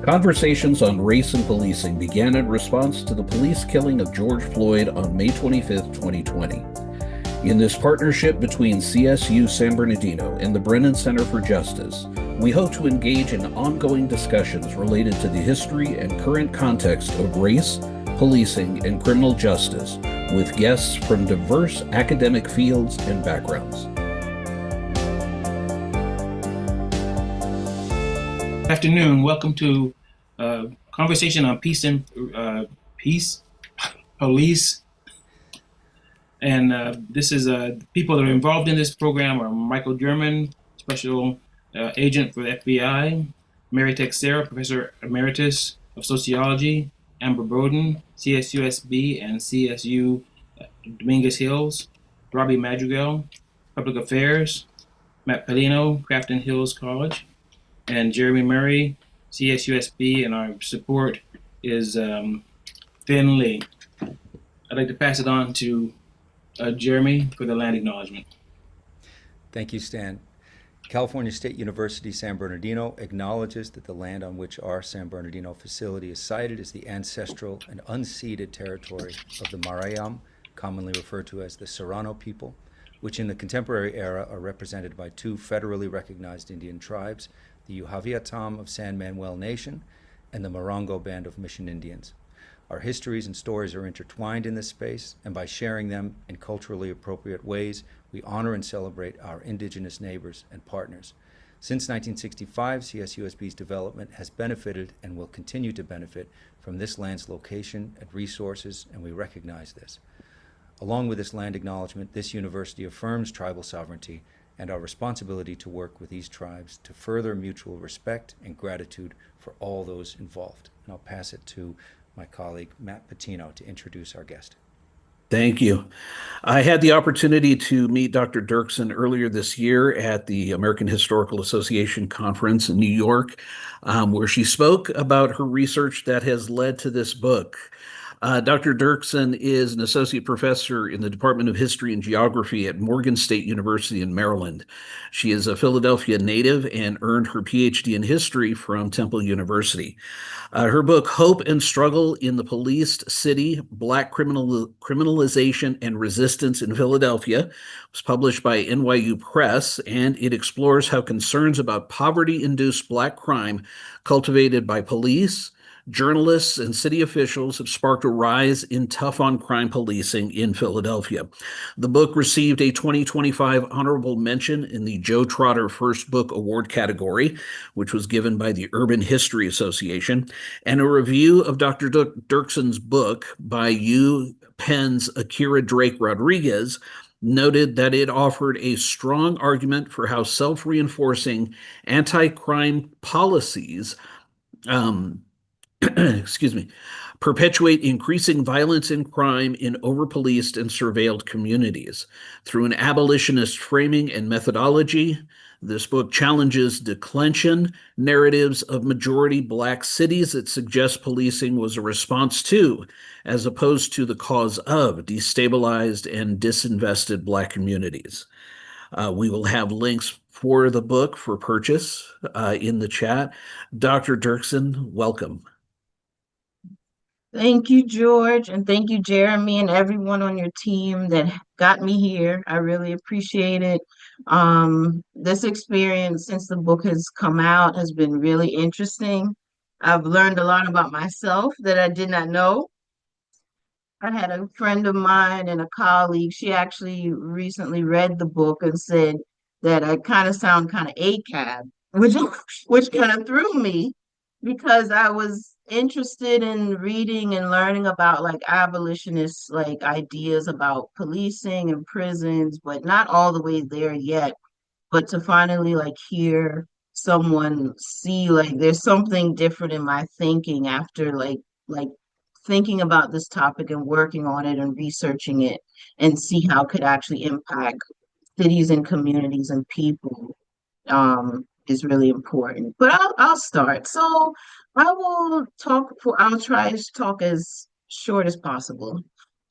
Conversations on race and policing began in response to the police killing of George Floyd on May 25, 2020. In this partnership between CSU San Bernardino and the Brennan Center for Justice, we hope to engage in ongoing discussions related to the history and current context of race, policing, and criminal justice with guests from diverse academic fields and backgrounds. Good afternoon. Welcome to Conversation on Peace and Police. And this is people that are involved in this program are Michael German, Special Agent for the FBI, Mary Texera, Professor Emeritus of Sociology, Amber Bowden, CSUSB and CSU Dominguez Hills, Robbie Madrigal, Public Affairs, Matt Pelino, Crafton Hills College, and Jeremy Murray, CSUSB, and our support is Finn Lee. I'd like to pass it on to Jeremy for the land acknowledgement. Thank you, Stan. California State University San Bernardino acknowledges that the land on which our San Bernardino facility is sited is the ancestral and unceded territory of the Marayam, commonly referred to as the Serrano people, which in the contemporary era are represented by two federally recognized Indian tribes, the Yuhaviatam of San Manuel Nation and the Morongo Band of Mission Indians. Our histories and stories are intertwined in this space, and by sharing them in culturally appropriate ways, we honor and celebrate our indigenous neighbors and partners. Since 1965, CSUSB's development has benefited and will continue to benefit from this land's location and resources, and we recognize this. Along with this land acknowledgement, this university affirms tribal sovereignty and our responsibility to work with these tribes to further mutual respect and gratitude for all those involved. And I'll pass it to my colleague, Matt Patino, to introduce our guest. Thank you. I had the opportunity to meet Dr. Dirkson earlier this year at the American Historical Association conference in New York, where she spoke about her research that has led to this book. Dr. Dirkson is an associate professor in the Department of History and Geography at Morgan State University in Maryland. She is a Philadelphia native and earned her PhD in history from Temple University. Her book, Hope and Struggle in the Policed City, Black Criminalization and Resistance in Philadelphia, was published by NYU Press, and it explores how concerns about poverty-induced Black crime cultivated by police, journalists, and city officials have sparked a rise in tough-on-crime policing in Philadelphia. The book received a 2025 honorable mention in the Joe Trotter First Book Award category, which was given by the Urban History Association, and a review of Dr. Dirkson's book by UPenn's Akira Drake Rodriguez noted that it offered a strong argument for how self-reinforcing anti-crime policies perpetuate increasing violence and crime in over-policed and surveilled communities. Through an abolitionist framing and methodology, this book challenges declension narratives of majority Black cities that suggest policing was a response to, as opposed to the cause of, destabilized and disinvested Black communities. We will have links for the book for purchase in the chat. Dr. Dirkson, welcome. Thank you, George, and thank you, Jeremy, and everyone on your team that got me here. I really appreciate it. This experience since the book has come out has been really interesting. I've learned a lot about myself that I did not know. I had a friend of mine and a colleague, she actually recently read the book and said that I kind of sound kind of ACAB, which kind of threw me because I was interested in reading and learning about like abolitionist like ideas about policing and prisons, but not all the way there yet. But to finally like hear someone see like there's something different in my thinking after like thinking about this topic and working on it and researching it and see how it could actually impact cities and communities and people is really important. But I'll start. So I'll try to talk as short as possible,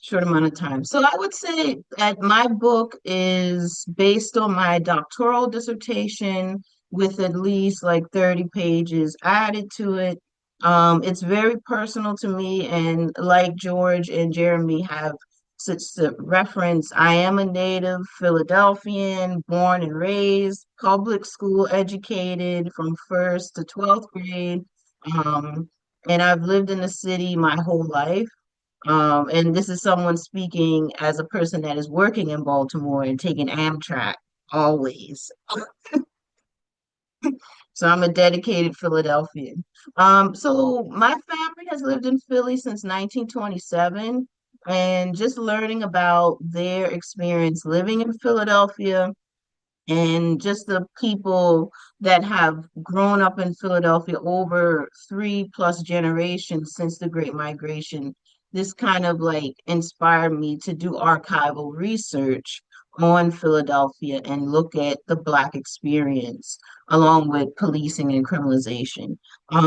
short amount of time. So I would say that my book is based on my doctoral dissertation with at least like 30 pages added to it. It's very personal to me, and like George and Jeremy have such a reference, I am a native Philadelphian, born and raised, public school educated from first to 12th grade. Um, and I've lived in the city my whole life. And this is someone speaking as a person that is working in Baltimore and taking Amtrak always. So I'm a dedicated Philadelphian. So my family has lived in Philly since 1927, and just learning about their experience living in Philadelphia and just the people that have grown up in Philadelphia over 3+ generations since the Great Migration. This kind of like inspired me to do archival research on Philadelphia and look at the Black experience along with policing and criminalization.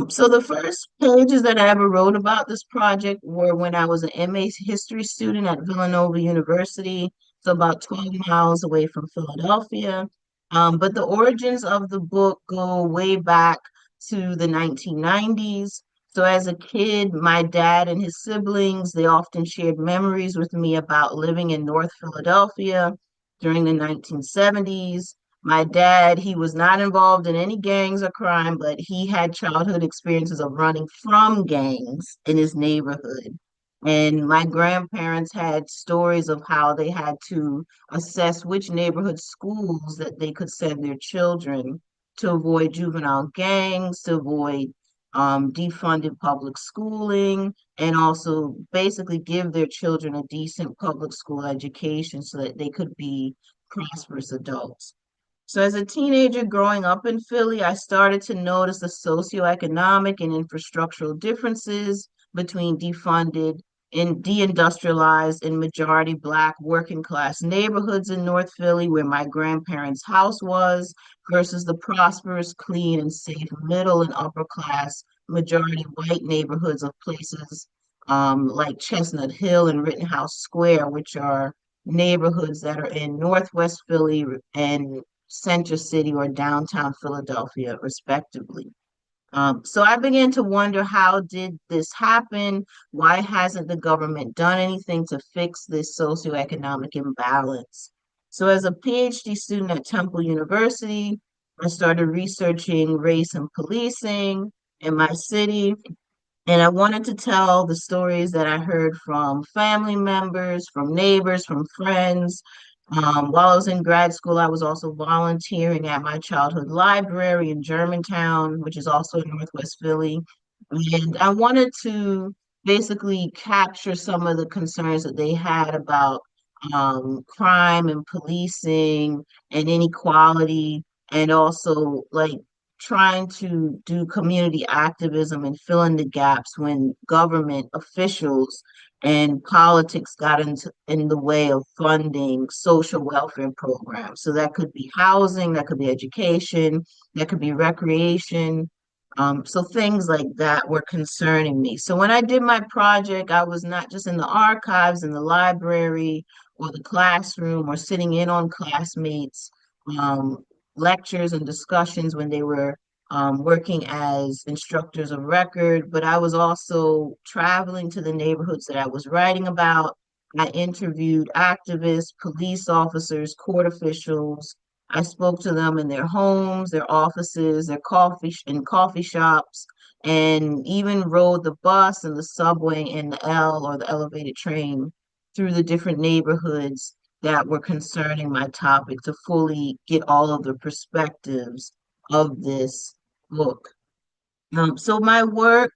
So the first pages that I ever wrote about this project were when I was an MA history student at Villanova University, so about 12 miles away from Philadelphia. But the origins of the book go way back to the 1990s. So as a kid, my dad and his siblings, they often shared memories with me about living in North Philadelphia during the 1970s. My dad, he was not involved in any gangs or crime, but he had childhood experiences of running from gangs in his neighborhood. And my grandparents had stories of how they had to assess which neighborhood schools that they could send their children to avoid juvenile gangs, to avoid defunded public schooling, and also basically give their children a decent public school education so that they could be prosperous adults. So as a teenager growing up in Philly, I started to notice the socioeconomic and infrastructural differences between defunded and deindustrialized and majority Black working class neighborhoods in North Philly, where my grandparents' house was, versus the prosperous, clean, and safe middle and upper class majority white neighborhoods of places like Chestnut Hill and Rittenhouse Square, which are neighborhoods that are in Northwest Philly and Center City or downtown Philadelphia, respectively. So I began to wonder, how did this happen? Why hasn't the government done anything to fix this socioeconomic imbalance? So as a PhD student at Temple University, I started researching race and policing in my city, and I wanted to tell the stories that I heard from family members, from neighbors, from friends. While I was in grad school, I was also volunteering at my childhood library in Germantown, which is also in Northwest Philly. And I wanted to basically capture some of the concerns that they had about crime and policing and inequality, and also like trying to do community activism and fill in the gaps when government officials and politics got in the way of funding social welfare programs. So that could be housing, that could be education, that could be recreation. So things like that were concerning me. So when I did my project, I was not just in the archives, in the library, or the classroom, or sitting in on classmates' um, lectures and discussions when they were working as instructors of record, but I was also traveling to the neighborhoods that I was writing about. I interviewed activists, police officers, court officials. I spoke to them in their homes, their offices, in coffee shops, and even rode the bus and the subway and the L or the elevated train through the different neighborhoods that were concerning my topic to fully get all of the perspectives of this book. So my work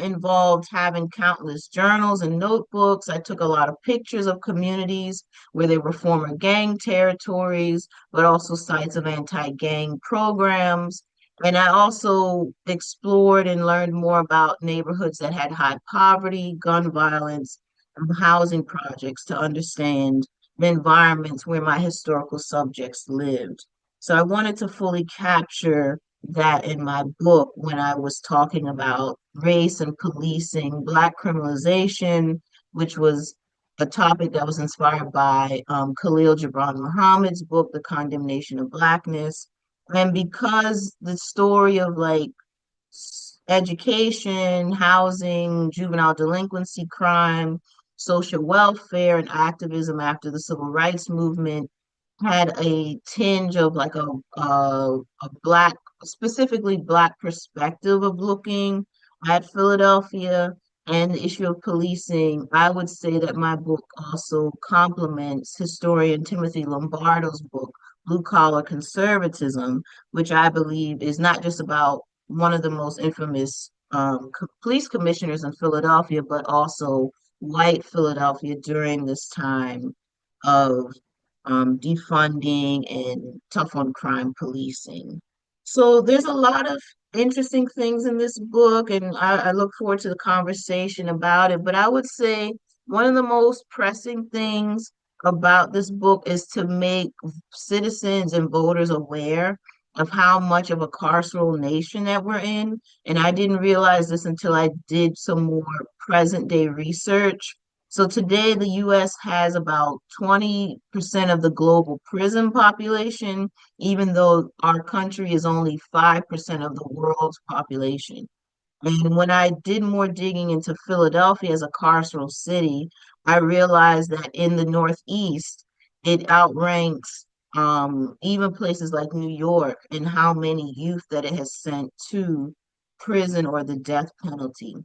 involved having countless journals and notebooks. I took a lot of pictures of communities where there were former gang territories, but also sites of anti-gang programs. And I also explored and learned more about neighborhoods that had high poverty, gun violence, and housing projects to understand the environments where my historical subjects lived. So I wanted to fully capture that in my book when I was talking about race and policing, Black criminalization, which was a topic that was inspired by Khalil Gibran Muhammad's book, The Condemnation of Blackness. And because the story of like education, housing, juvenile delinquency, crime, social welfare, and activism after the civil rights movement had a tinge of like a black, specifically black perspective of looking at Philadelphia and the issue of policing. I would say that my book also complements historian Timothy Lombardo's book, Blue Collar Conservatism, which I believe is not just about one of the most infamous police commissioners in Philadelphia, but also white Philadelphia during this time of defunding and tough on crime policing. So there's a lot of interesting things in this book, and I look forward to the conversation about it. But I would say one of the most pressing things about this book is to make citizens and voters aware of how much of a carceral nation that we're in. And I didn't realize this until I did some more present day research. So today, the US has about 20% of the global prison population, even though our country is only 5% of the world's population. And when I did more digging into Philadelphia as a carceral city, I realized that in the Northeast, it outranks even places like New York in how many youth that it has sent to prison or the death penalty.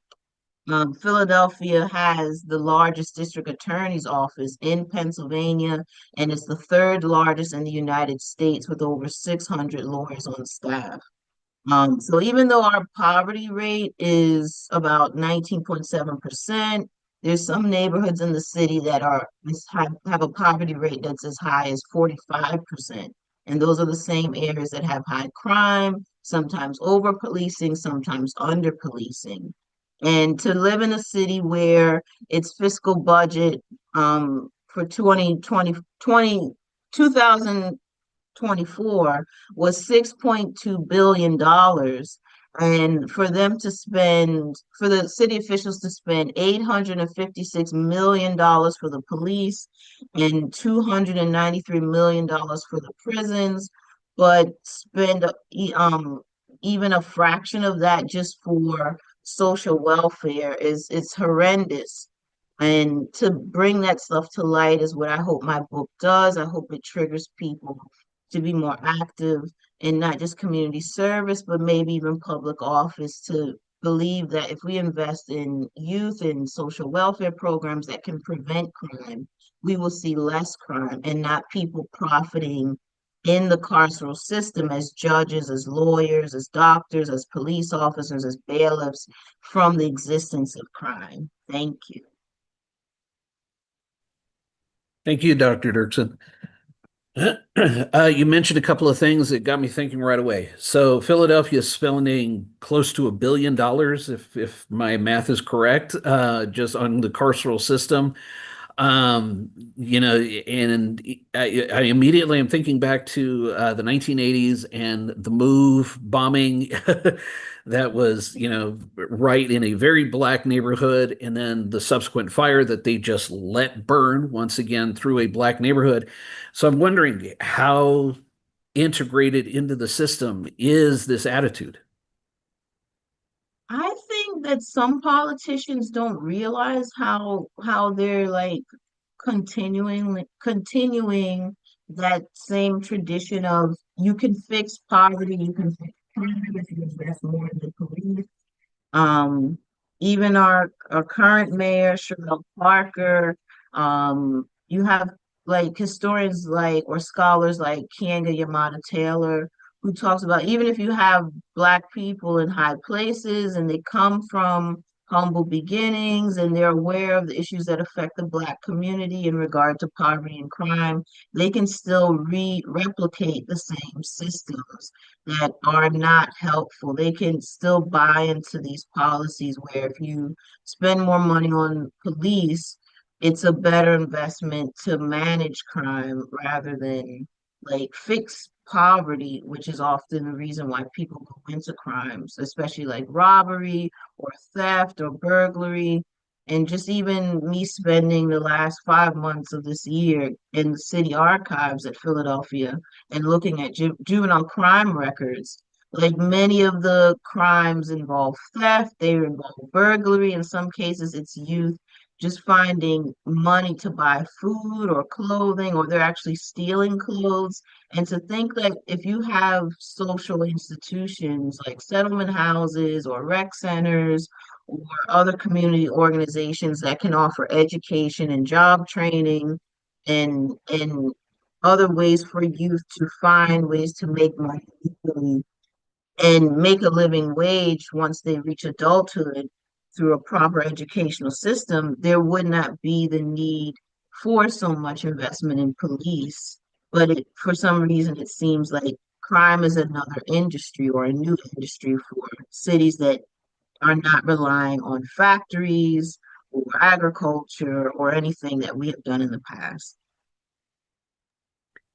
Philadelphia has the largest district attorney's office in Pennsylvania, and it's the third largest in the United States with over 600 lawyers on staff. So even though our poverty rate is about 19.7%, there's some neighborhoods in the city that have a poverty rate that's as high as 45%. And those are the same areas that have high crime, sometimes over policing, sometimes under policing. And to live in a city where its fiscal budget for 2024 was $6.2 billion, and for the city officials to spend $856 million for the police and $293 million for the prisons, but spend even a fraction of that just for social welfare is it's horrendous. And to bring that stuff to light is what I hope my book does. I hope it triggers people to be more active in not just community service, but maybe even public office, to believe that if we invest in youth and social welfare programs that can prevent crime, we will see less crime and not people profiting in the carceral system as judges, as lawyers, as doctors, as police officers, as bailiffs from the existence of crime. Thank you. Thank you, Dr. Dirkson. You mentioned a couple of things that got me thinking right away. So Philadelphia is spending close to $1 billion, if my math is correct, just on the carceral system. And I immediately am thinking back to the 1980s and the Move bombing that was, right in a very black neighborhood, and then the subsequent fire that they just let burn once again through a black neighborhood. So I'm wondering how integrated into the system is this attitude? I think that some politicians don't realize how they're like continuing that same tradition of you can fix poverty, you can fix crime if you invest more in the police. Um, Even our current mayor, Cheryl Parker, you have like historians like or scholars like Kianga Yamada Taylor, who talks about even if you have Black people in high places and they come from humble beginnings and they're aware of the issues that affect the Black community in regard to poverty and crime, they can still replicate the same systems that are not helpful. They can still buy into these policies where if you spend more money on police, it's a better investment to manage crime rather than like fix poverty, which is often the reason why people go into crimes, especially like robbery or theft or burglary. And just even me spending the last 5 months of this year in the city archives at Philadelphia and looking at juvenile crime records, Like many of the crimes involve theft, they involve burglary. In some cases, it's youth just finding money to buy food or clothing, or they're actually stealing clothes. And to think that if you have social institutions like settlement houses or rec centers or other community organizations that can offer education and job training and other ways for youth to find ways to make money legally and make a living wage once they reach adulthood through a proper educational system, there would not be the need for so much investment in police. But for some reason, it seems like crime is another industry or a new industry for cities that are not relying on factories or agriculture or anything that we have done in the past.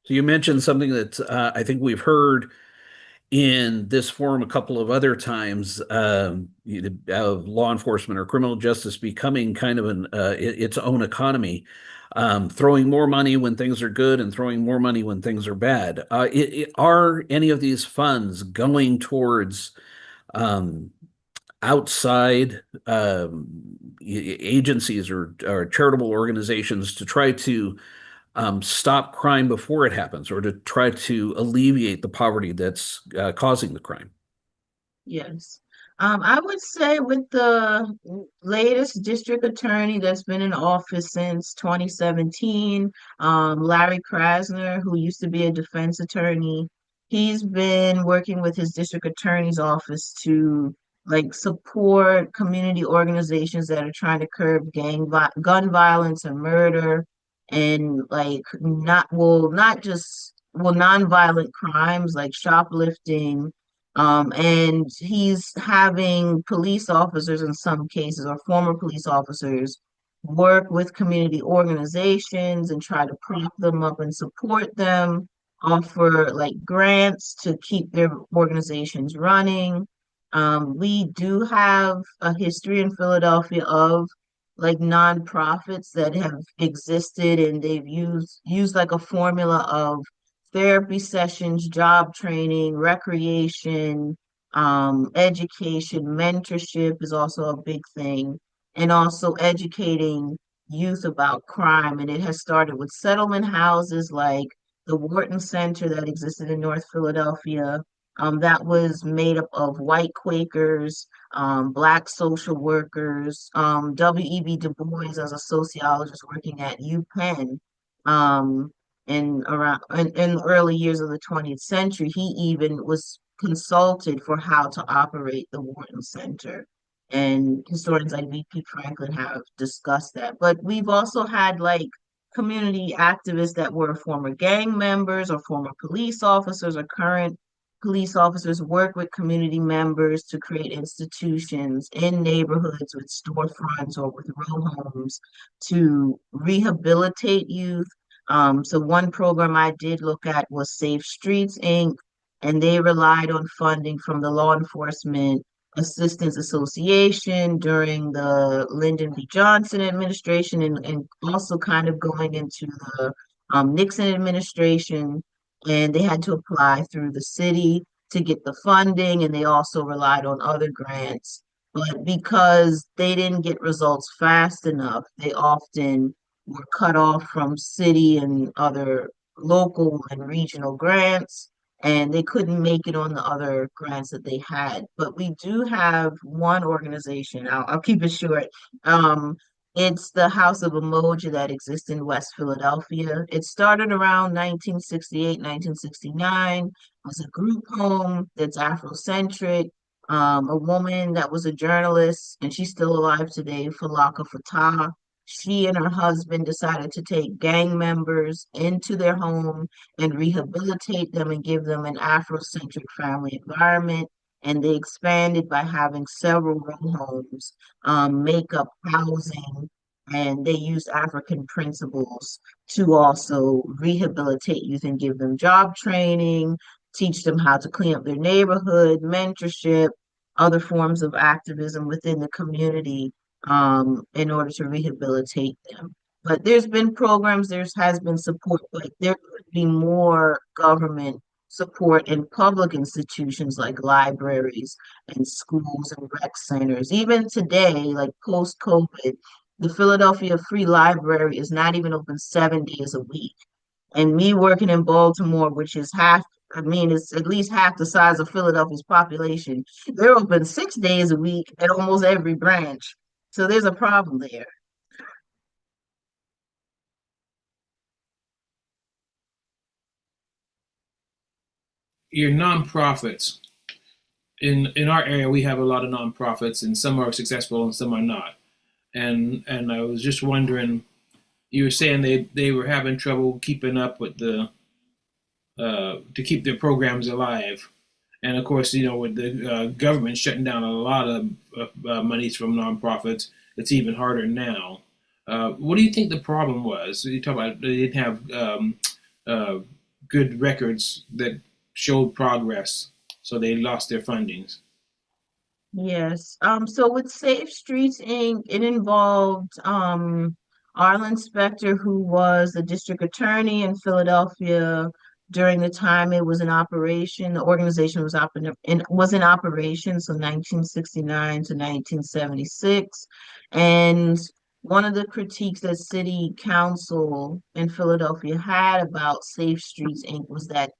So you mentioned something that I think we've heard in this forum a couple of other times, of law enforcement or criminal justice becoming kind of its own economy, throwing more money when things are good and throwing more money when things are bad. Are any of these funds going towards um, outside agencies or charitable organizations to try to stop crime before it happens or to try to alleviate the poverty that's causing the crime? Yes. I would say with the latest district attorney that's been in office since 2017, Larry Krasner, who used to be a defense attorney, he's been working with his district attorney's office to like support community organizations that are trying to curb gun violence and murder and like not just nonviolent crimes like shoplifting, and he's having police officers in some cases or former police officers work with community organizations and try to prop them up and support them, offer like grants to keep their organizations running. We do have a history in Philadelphia of like nonprofits that have existed and they've used like a formula of therapy sessions, job training, recreation, education, mentorship is also a big thing, and also educating youth about crime. And it has started with settlement houses like the Wharton Center that existed in North Philadelphia. That was made up of white Quakers, Black social workers, W.E.B. Du Bois as a sociologist working at UPenn. Um, in the early years of the 20th century, he even was consulted for how to operate the Wharton Center. And historians like V.P. Franklin have discussed that. But we've also had like community activists that were former gang members or former police officers or current police officers work with community members to create institutions in neighborhoods with storefronts or with row homes to rehabilitate youth. So one program I did look at was Safe Streets Inc., and they relied on funding from the Law Enforcement Assistance Association during the Lyndon B. Johnson administration and also kind of going into the Nixon administration. And they had to apply through the city to get the funding, and they also relied on other grants. But because they didn't get results fast enough, they often were cut off from city and other local and regional grants, and they couldn't make it on the other grants that they had. But we do have one organization, I'll keep it short. Um, it's the House of Emoja that exists in West Philadelphia. It started around 1968, 1969. It was a group home that's Afrocentric. A woman that was a journalist, and she's still alive today, Falaka Fatah. She and her husband decided to take gang members into their home and rehabilitate them and give them an Afrocentric family environment. And they expanded by having several row homes, make up housing, and they used African principles to also rehabilitate youth and give them job training, teach them how to clean up their neighborhood, mentorship, other forms of activism within the community, in order to rehabilitate them. But there's been programs, there has been support, but there could be more government support in public institutions like libraries and schools and rec centers. Even today, like post-COVID, the Philadelphia Free Library is not even open 7 days a week. And me working in Baltimore, which is half, I mean, it's at least half the size of Philadelphia's population, they're open 6 days a week at almost every branch. So there's a problem there. Your nonprofits. In our area, we have a lot of nonprofits, and some are successful and some are not. And I was just wondering, you were saying they were having trouble keeping up with the to keep their programs alive. And of course, with the government shutting down a lot of monies from nonprofits, it's even harder now. What do you think the problem was? You talk about they didn't have uh, good records that showed progress, so they lost their fundings. Yes. So with Safe Streets Inc., it involved Arlen Specter, who was the district attorney in Philadelphia during the time it was in operation. The organization was in operation, so 1969 to 1976. And one of the critiques that City Council in Philadelphia had about Safe Streets Inc. was that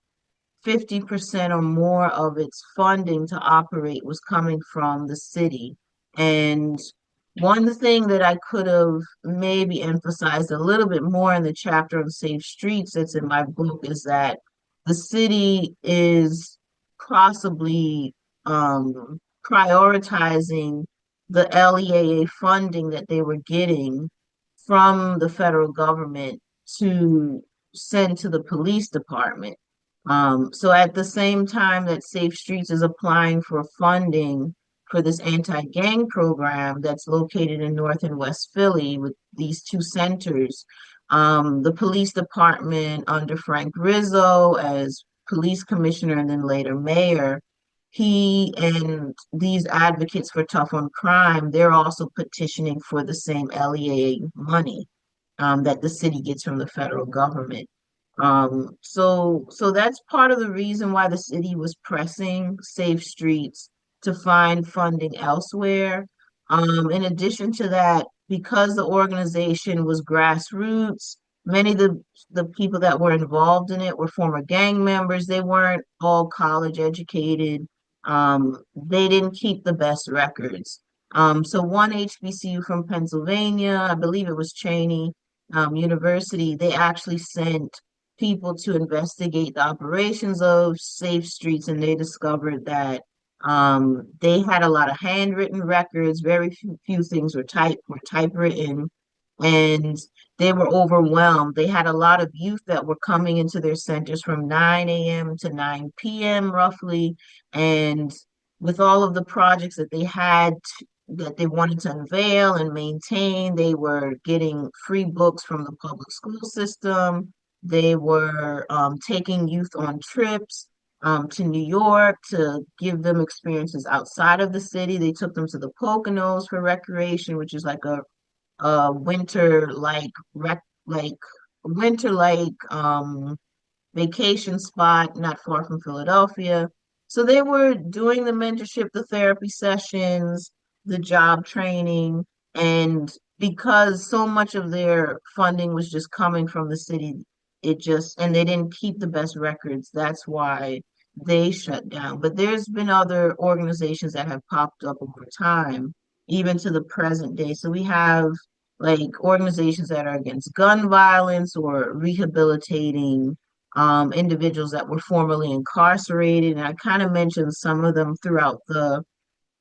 50% or more of its funding to operate was coming from the city. And one thing that I could have maybe emphasized a little bit more in the chapter on safe streets that's in my book is that the city is possibly prioritizing the LEAA funding that they were getting from the federal government to send to the police department. So at the same time that Safe Streets is applying for funding for this anti-gang program that's located in North and West Philly with these two centers, the police department under Frank Rizzo as police commissioner and then later mayor, he and these advocates for tough on crime, they're also petitioning for the same LEA money that the city gets from the federal government. So that's part of the reason why the city was pressing Safe Streets to find funding elsewhere. In addition to that, because the organization was grassroots, many of the people that were involved in it were former gang members. They weren't all college educated. They didn't keep the best records. So one HBCU from Pennsylvania, I believe it was Cheney University, they actually sent people to investigate the operations of Safe Streets, and they discovered that they had a lot of handwritten records. Very few things were typewritten, and they were overwhelmed. They had a lot of youth that were coming into their centers from 9 a.m. to 9 p.m. roughly, and with all of the projects that they had that they wanted to unveil and maintain, they were getting free books from the public school system. They were taking youth on trips to New York to give them experiences outside of the city. They took them to the Poconos for recreation, which is like a winter like winter vacation spot not far from Philadelphia. So they were doing the mentorship, the therapy sessions, the job training, and because so much of their funding was just coming from the city, and they didn't keep the best records. That's why they shut down. But there's been other organizations that have popped up over time, even to the present day. So we have like organizations that are against gun violence or rehabilitating individuals that were formerly incarcerated. And I kind of mentioned some of them throughout the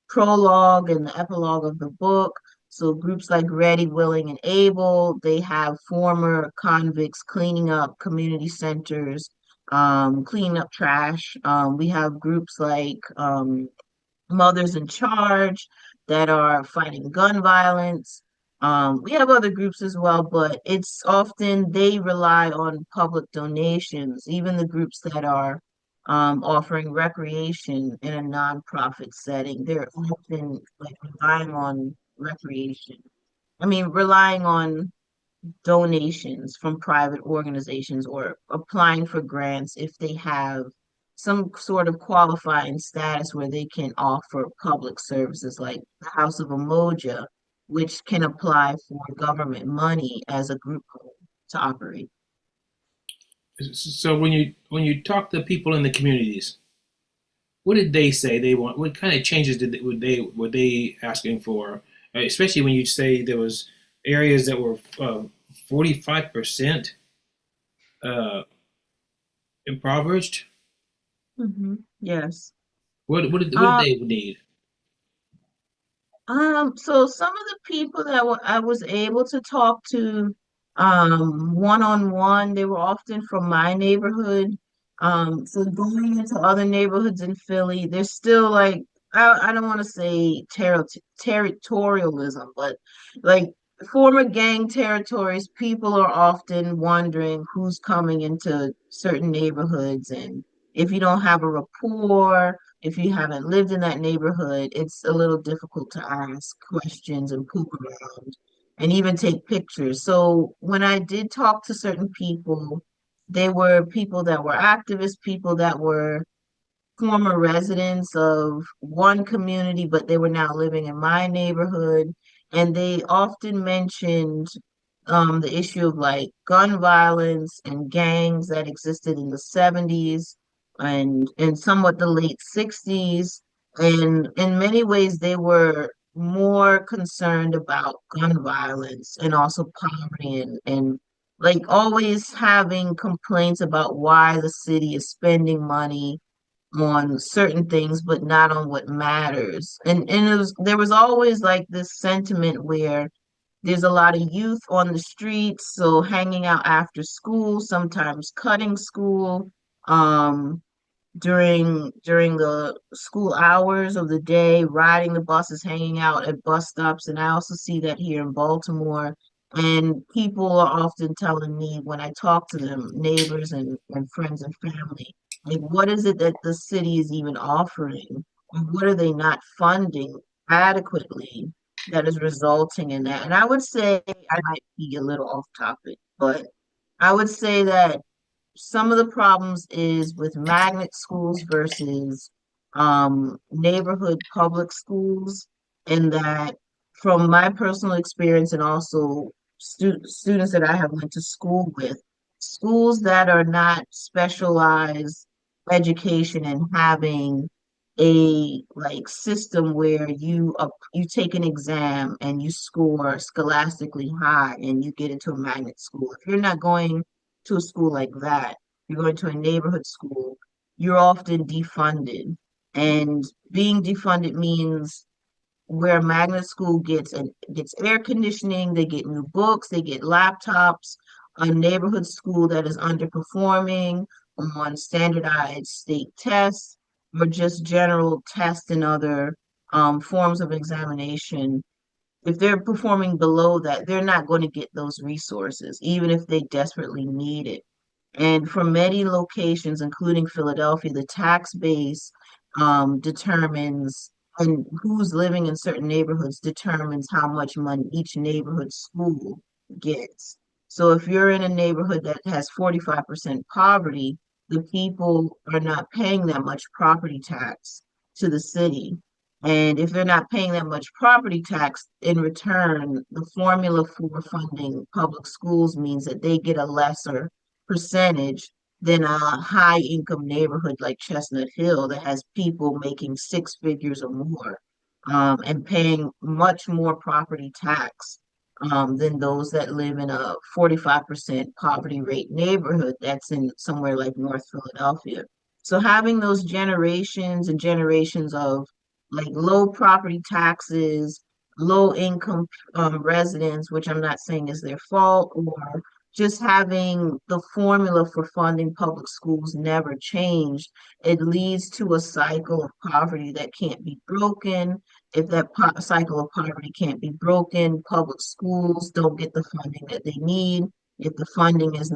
prologue and the epilogue of the book. So groups like Ready, Willing, and Able, they have former convicts cleaning up community centers, cleaning up trash. We have groups like Mothers in Charge that are fighting gun violence. We have other groups as well, but it's often they rely on public donations, even the groups that are offering recreation in a nonprofit setting. They're often like relying on recreation. I mean, relying on donations from private organizations or applying for grants if they have some sort of qualifying status where they can offer public services like the House of Umoja, which can apply for government money as a group home to operate. So when you talk to people in the communities, what did they say they want? What kind of changes were they asking for? Especially when you say there was areas that were 45% uh, impoverished. Yes. What did Um, they need? so some of the people that I was able to talk to, one on one, they were often from my neighborhood. So going into other neighborhoods in Philly, there's still like, I don't want to say territorialism, but like former gang territories, people are often wondering who's coming into certain neighborhoods, and if you don't have a rapport, if you haven't lived in that neighborhood, it's a little difficult to ask questions and poke around and even take pictures. So when I did talk to certain people, they were people that were activists, people that were former residents of one community, but they were now living in my neighborhood. And they often mentioned the issue of like gun violence and gangs that existed in the 70s and somewhat the late 60s. And in many ways, they were more concerned about gun violence and also poverty and like always having complaints about why the city is spending money on certain things, but not on what matters. And there was always like this sentiment where there's a lot of youth on the streets, so hanging out after school, sometimes cutting school, um, during the school hours of the day, riding the buses, hanging out at bus stops. And I also see that here in Baltimore. And people are often telling me when I talk to them, neighbors and friends and family, like what is it that the city is even offering? And what are they not funding adequately that is resulting in that? And I would say I might be a little off topic, but I would say that some of the problems is with magnet schools versus neighborhood public schools, and that from my personal experience and also students that I have went to school with, schools that are not specialized education and having a like system where you take an exam and you score scholastically high and you get into a magnet school. If you're not going to a school like that, you're going to a neighborhood school, you're often defunded. And being defunded means where magnet school gets air conditioning, they get new books, they get laptops, a neighborhood school that is underperforming on standardized state tests or just general tests and other forms of examination. If they're performing below that, they're not going to get those resources, even if they desperately need it. And for many locations, including Philadelphia, the tax base determines, and who's living in certain neighborhoods determines how much money each neighborhood school gets. So if you're in a neighborhood that has 45% poverty, the people are not paying that much property tax to the city. And if they're not paying that much property tax, in return, the formula for funding public schools means that they get a lesser percentage than a high income neighborhood like Chestnut Hill that has people making six figures or more, and paying much more property tax than those that live in a 45% poverty rate neighborhood that's in somewhere like North Philadelphia. So having those generations and generations of like low property taxes, low income residents, which I'm not saying is their fault, or just having the formula for funding public schools never changed, it leads to a cycle of poverty that can't be broken. If that cycle of poverty can't be broken, public schools don't get the funding that they need. If the funding is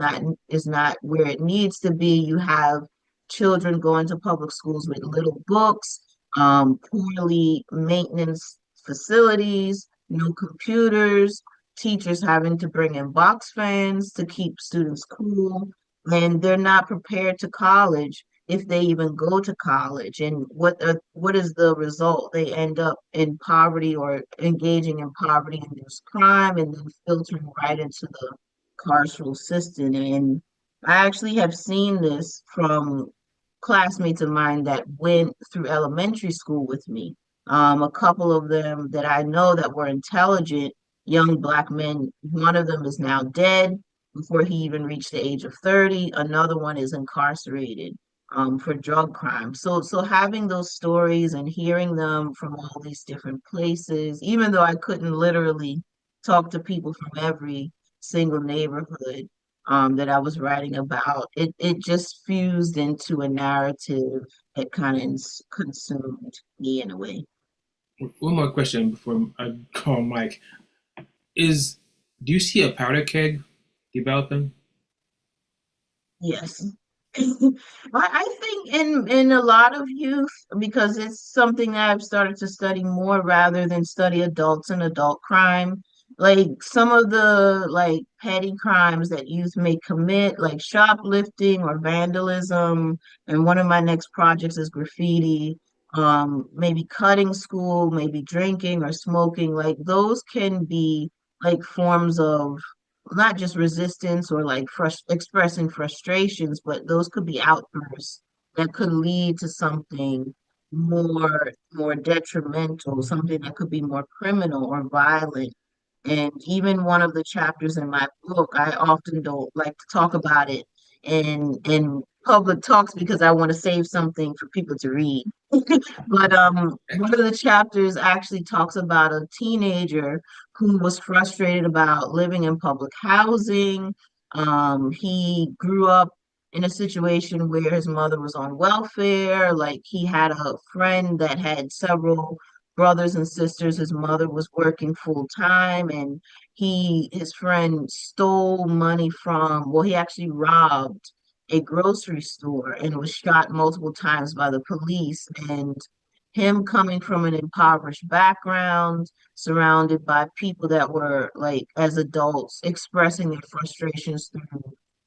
not where it needs to be, you have children going to public schools with little books, poorly maintenance facilities, no computers, teachers having to bring in box fans to keep students cool, and they're not prepared to college if they even go to college, and what is the result? They end up in poverty or engaging in poverty-induced crime and then filtering right into the carceral system. And I actually have seen this from classmates of mine that went through elementary school with me. A couple of them that I know that were intelligent young Black men. One of them is now dead before he even reached the age of 30. Another one is incarcerated for drug crime. So having those stories and hearing them from all these different places, even though I couldn't literally talk to people from every single neighborhood that I was writing about, it just fused into a narrative that kind of consumed me in a way. One more question before I call Mike. Is Do you see a powder keg developing? Yes. I think in a lot of youth, because it's something that I've started to study more rather than study adults and adult crime. Like some of the like petty crimes that youth may commit, like shoplifting or vandalism, and one of my next projects is graffiti, maybe cutting school, maybe drinking or smoking, like those can be like forms of not just resistance or like expressing frustrations, but those could be outbursts that could lead to something more detrimental, something that could be more criminal or violent. And even one of the chapters in my book, I often don't like to talk about it in public talks because I want to save something for people to read. But one of the chapters actually talks about a teenager who was frustrated about living in public housing. He grew up in a situation where his mother was on welfare. Like he had a friend that had several brothers and sisters. His mother was working full time, and his friend stole money from, well, he actually robbed a grocery store and was shot multiple times by the police. And him coming from an impoverished background, surrounded by people that were like as adults expressing their frustrations through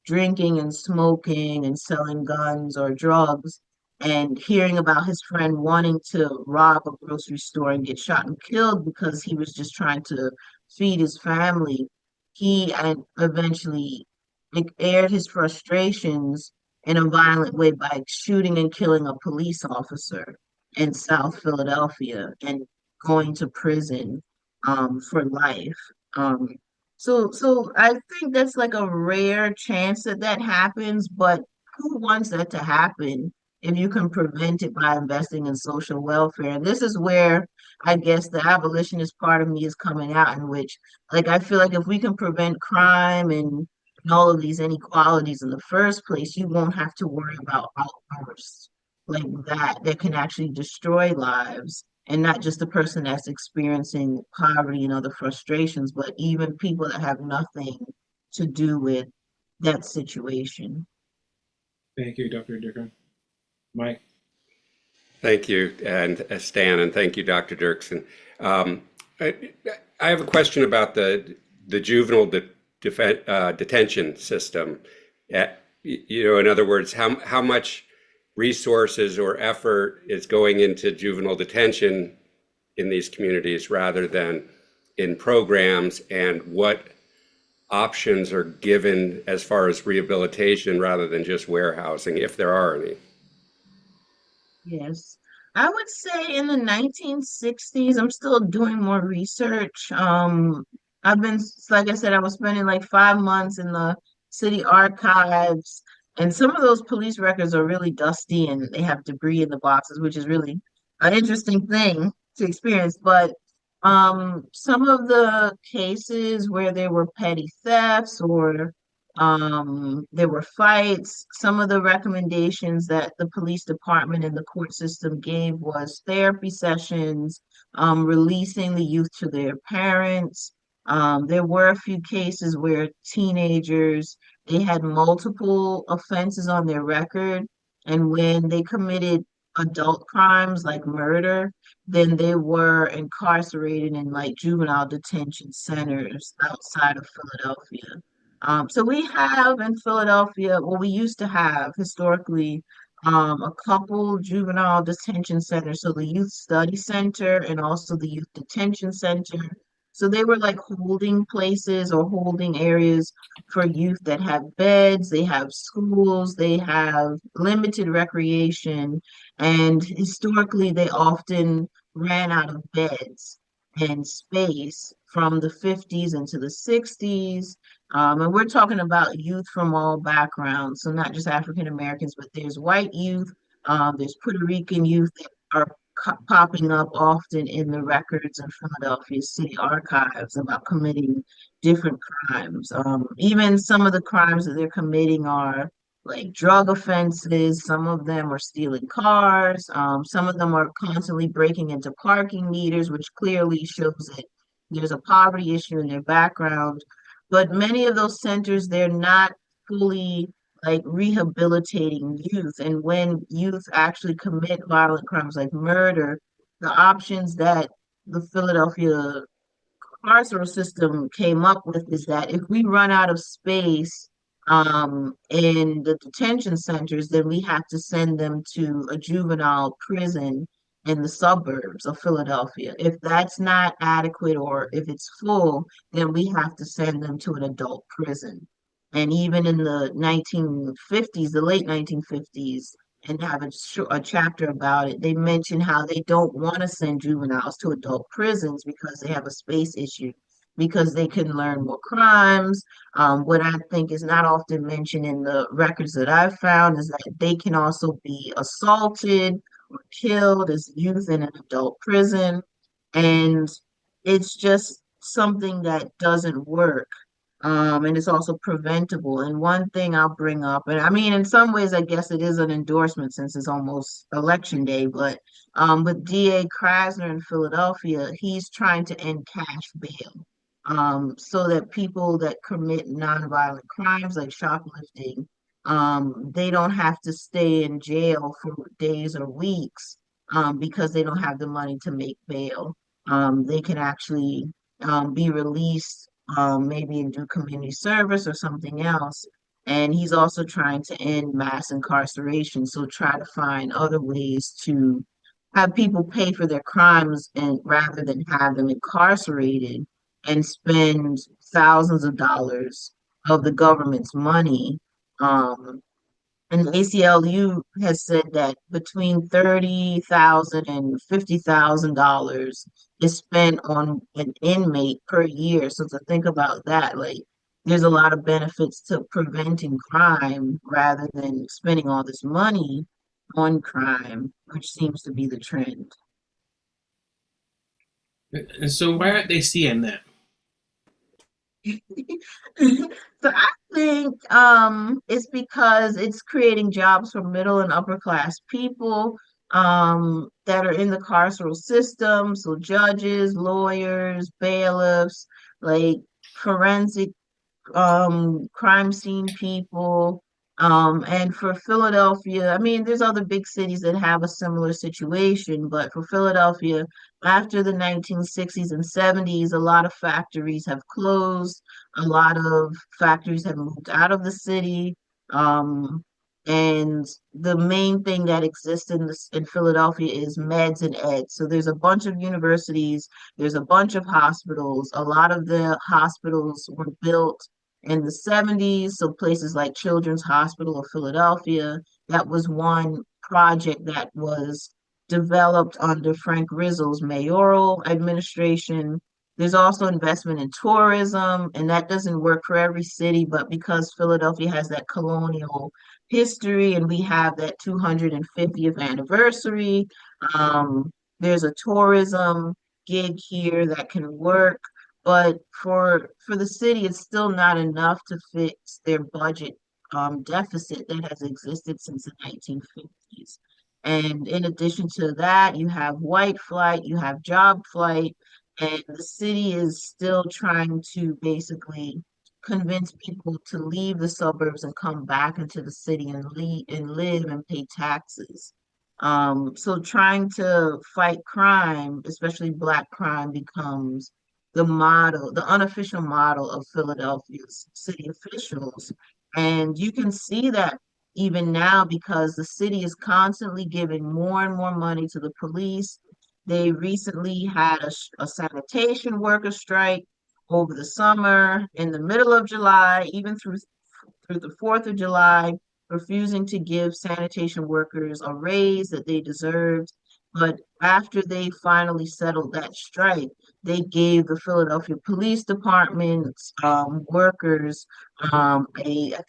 drinking and smoking and selling guns or drugs, and hearing about his friend wanting to rob a grocery store and get shot and killed because he was just trying to feed his family. He and eventually like, aired his frustrations in a violent way by shooting and killing a police officer in South Philadelphia and going to prison for life. Um, so I think that's like a rare chance that that happens, but who wants that to happen if you can prevent it by investing in social welfare? And this is where I guess the abolitionist part of me is coming out, in which, like, I feel like if we can prevent crime and all of these inequalities in the first place, you won't have to worry about outbursts like that can actually destroy lives, and not just the person that's experiencing poverty and other frustrations, but even people that have nothing to do with that situation. Thank you, Dr. Dirkson. Mike? Thank you, and Stan, and thank you, Dr. Dirkson. Um, I, I have a question about the juvenile detention system. In other words, how much resources or effort is going into juvenile detention in these communities rather than in programs, and what options are given as far as rehabilitation rather than just warehousing, if there are any. Yes. I would say in the 1960s, I'm still doing more research. I've been, like I said, I was spending like 5 months in the city archives, and some of those police records are really dusty and they have debris in the boxes, which is really an interesting thing to experience. But some of the cases where there were petty thefts or there were fights. Some of the recommendations that the police department and the court system gave was therapy sessions, releasing the youth to their parents. There were a few cases where teenagers, they had multiple offenses on their record, and when they committed adult crimes like murder, then they were incarcerated in like juvenile detention centers outside of Philadelphia. So we have in Philadelphia, well, we used to have historically a couple juvenile detention centers, so the Youth Study Center and also the Youth Detention Center. So they were like holding places or holding areas for youth that have beds, they have schools, they have limited recreation, and historically they often ran out of beds and space from the 50s into the 60s. And we're talking about youth from all backgrounds, so not just African Americans, but there's white youth, there's Puerto Rican youth that are popping up often in the records in Philadelphia City Archives about committing different crimes. Even some of the crimes that they're committing are like drug offenses. Some of them are stealing cars. Some of them are constantly breaking into parking meters, which clearly shows that there's a poverty issue in their background. But many of those centers, they're not fully like rehabilitating youth. And when youth actually commit violent crimes like murder, the options that the Philadelphia carceral system came up with is that if we run out of space in the detention centers, then we have to send them to a juvenile prison in the suburbs of Philadelphia. If that's not adequate or if it's full, then we have to send them to an adult prison. And even in the 1950s, the late 1950s, and have a chapter about it. They mention how they don't want to send juveniles to adult prisons because they have a space issue, because they can learn more crimes. What I think is not often mentioned in the records that I've found is that they can also be assaulted or killed as youth in an adult prison. And it's just something that doesn't work. And it's also preventable. And one thing I'll bring up, and I mean, in some ways, I guess it is an endorsement since it's almost election day, but with DA Krasner in Philadelphia, he's trying to end cash bail so that people that commit nonviolent crimes like shoplifting, they don't have to stay in jail for days or weeks because they don't have the money to make bail. They can actually be released maybe and do community service or something else. And he's also trying to end mass incarceration, so try to find other ways to have people pay for their crimes and rather than have them incarcerated and spend thousands of dollars of the government's money. And the ACLU has said that between $30,000 and $50,000 is spent on an inmate per year. So to think about that, like there's a lot of benefits to preventing crime rather than spending all this money on crime, which seems to be the trend. And so why aren't they seeing that? So I think it's because it's creating jobs for middle and upper class people that are in the carceral system. So judges, lawyers, bailiffs, like forensic crime scene people. And for Philadelphia, I mean, there's other big cities that have a similar situation, but for Philadelphia, after the 1960s and 70s, a lot of factories have closed, a lot of factories have moved out of the city. Um, and the main thing that exists in Philadelphia is meds and eds. So there's a bunch of universities, there's a bunch of hospitals. A lot of the hospitals were built in the 70s. So places like Children's Hospital of Philadelphia, that was one project that was developed under Frank Rizzo's mayoral administration. There's also investment in tourism, and that doesn't work for every city, but because Philadelphia has that colonial history and we have that 250th anniversary, there's a tourism gig here that can work. But for the city, it's still not enough to fix their budget deficit that has existed since the 1950s. And in addition to that, you have white flight, you have job flight, and the city is still trying to basically convince people to leave the suburbs and come back into the city and live and pay taxes. So trying to fight crime, especially black crime, becomes the model, the unofficial model of Philadelphia's city officials. And you can see that even now, because the city is constantly giving more and more money to the police. They recently had a sanitation worker strike over the summer, in the middle of July, even through the 4th of July, refusing to give sanitation workers a raise that they deserved. But after they finally settled that strike, they gave the Philadelphia Police Department's workers I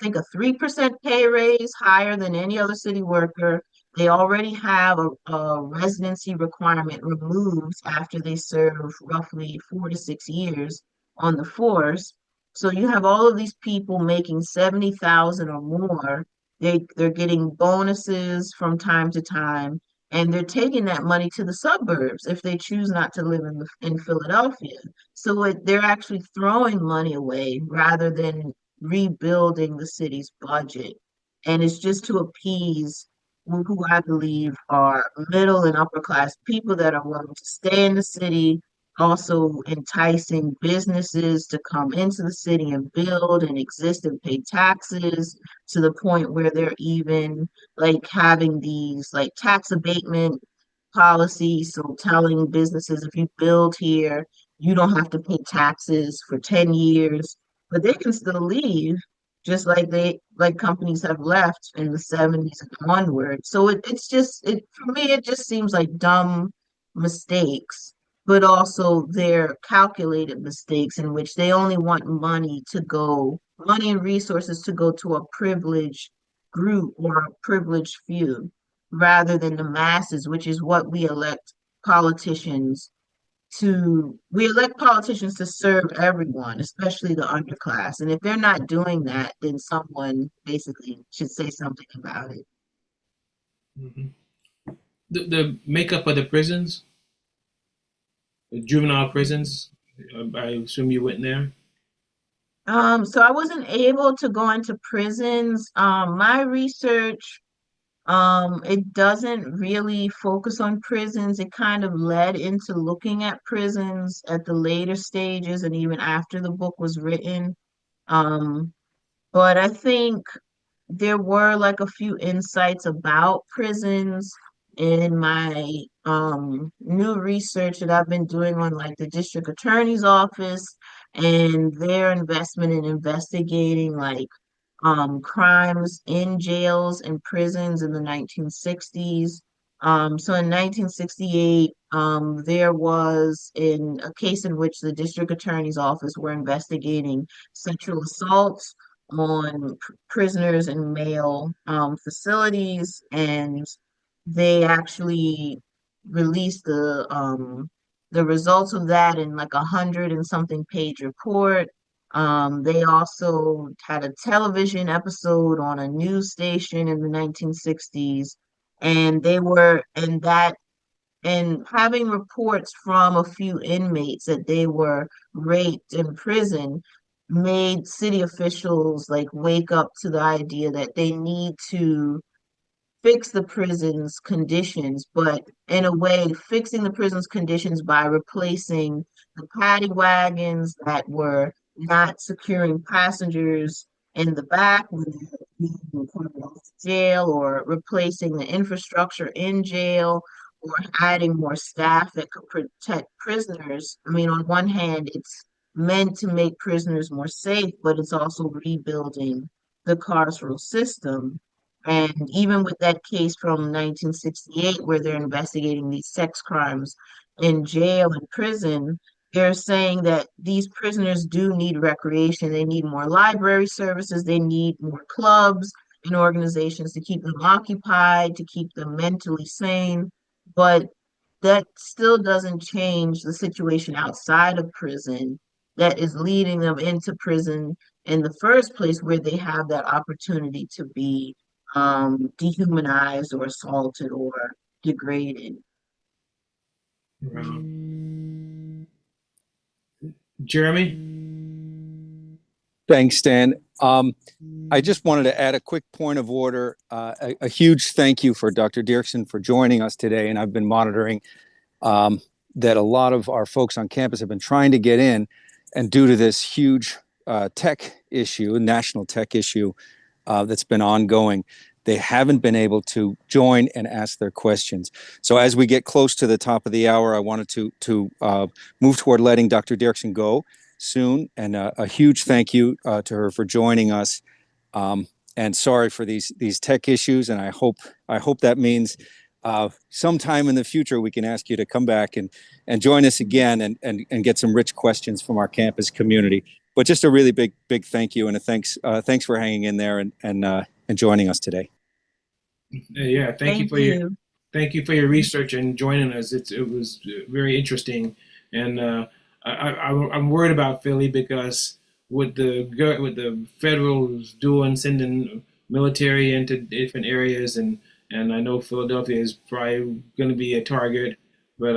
think a 3% pay raise, higher than any other city worker. They already have a residency requirement removed after they serve roughly 4 to 6 years on the force. So you have all of these people making 70,000 or more. They're getting bonuses from time to time, and they're taking that money to the suburbs if they choose not to live in Philadelphia. So they're actually throwing money away rather than rebuilding the city's budget. And it's just to appease who I believe are middle and upper class people that are willing to stay in the city, also enticing businesses to come into the city and build and exist and pay taxes, to the point where they're even like having these like tax abatement policies. So telling businesses, if you build here, you don't have to pay taxes for 10 years, but they can still leave, just like companies have left in the 70s and onward. So it's just it for me, it just seems like dumb mistakes, but also they're calculated mistakes in which they only want money and resources to go to a privileged group or a privileged few, rather than the masses, which is what politicians we elect politicians to serve everyone, especially the underclass. And if they're not doing that, then someone basically should say something about it. Mhm. The makeup of the prisons, the juvenile prisons. I assume you went there. So I wasn't able to go into prisons. My research, it doesn't really focus on prisons. It kind of led into looking at prisons at the later stages and even after the book was written. Um, but I think there were like a few insights about prisons in my new research that I've been doing on like the district attorney's office and their investment in investigating like crimes in jails and prisons in the 1960s. So in 1968, there was in a case in which the district attorney's office were investigating sexual assaults on prisoners in male facilities, and they actually released the results of that in like 100 and something page report. They also had a television episode on a news station in the 1960s, and they were in that and having reports from a few inmates that they were raped in prison made city officials like wake up to the idea that they need to fix the prison's conditions, but in a way, fixing the prison's conditions by replacing the paddy wagons that were not securing passengers in the back when they're being reported off to jail, or replacing the infrastructure in jail, or adding more staff that could protect prisoners. I mean, on one hand, it's meant to make prisoners more safe, but it's also rebuilding the carceral system. And even with that case from 1968, where they're investigating these sex crimes in jail and prison, they're saying that these prisoners do need recreation. They need more library services. They need more clubs and organizations to keep them occupied, to keep them mentally sane. But that still doesn't change the situation outside of prison that is leading them into prison in the first place, where they have that opportunity to be dehumanized or assaulted or degraded. Right. Jeremy? Thanks, Stan. I just wanted to add a quick point of order. A huge thank you for Dr. Dirkson for joining us today. And I've been monitoring that a lot of our folks on campus have been trying to get in. And due to this huge tech issue, national tech issue that's been ongoing, they haven't been able to join and ask their questions. So as we get close to the top of the hour, I wanted to move toward letting Dr. Dirkson go soon. And a huge thank you to her for joining us. And sorry for these tech issues. And I hope that means sometime in the future we can ask you to come back and join us again and get some rich questions from our campus community. But just a really big thank you, and a thanks for hanging in there and joining us today. Yeah, thank you for your research and joining us. It was very interesting, and I'm worried about Philly because with the federals doing, sending military into different areas, and I know Philadelphia is probably going to be a target, but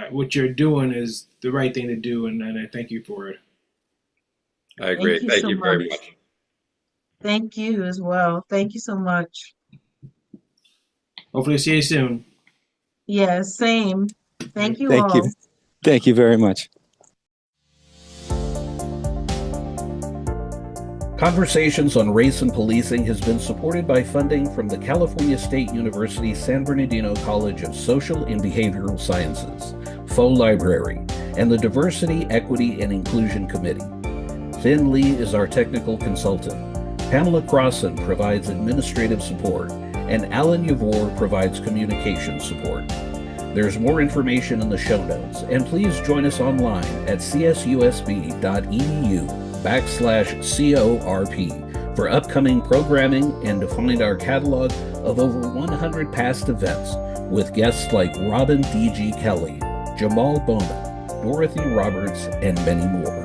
what you're doing is the right thing to do, and I thank you for it. I agree. Thank you very much. Thank you as well. Thank you so much. Hopefully see you soon. Yeah, same. Thank you Thank all. you. Thank you very much. Conversations on Race and Policing has been supported by funding from the California State University San Bernardino College of Social and Behavioral Sciences, Faux Library, and the Diversity, Equity, and Inclusion Committee. Finn Lee is our technical consultant. Pamela Crossan provides administrative support, and Alan Yavor provides communication support. There's more information in the show notes, and please join us online at csusb.edu/CORP for upcoming programming and to find our catalog of over 100 past events with guests like Robin D.G. Kelly, Jamal Bowman, Dorothy Roberts, and many more.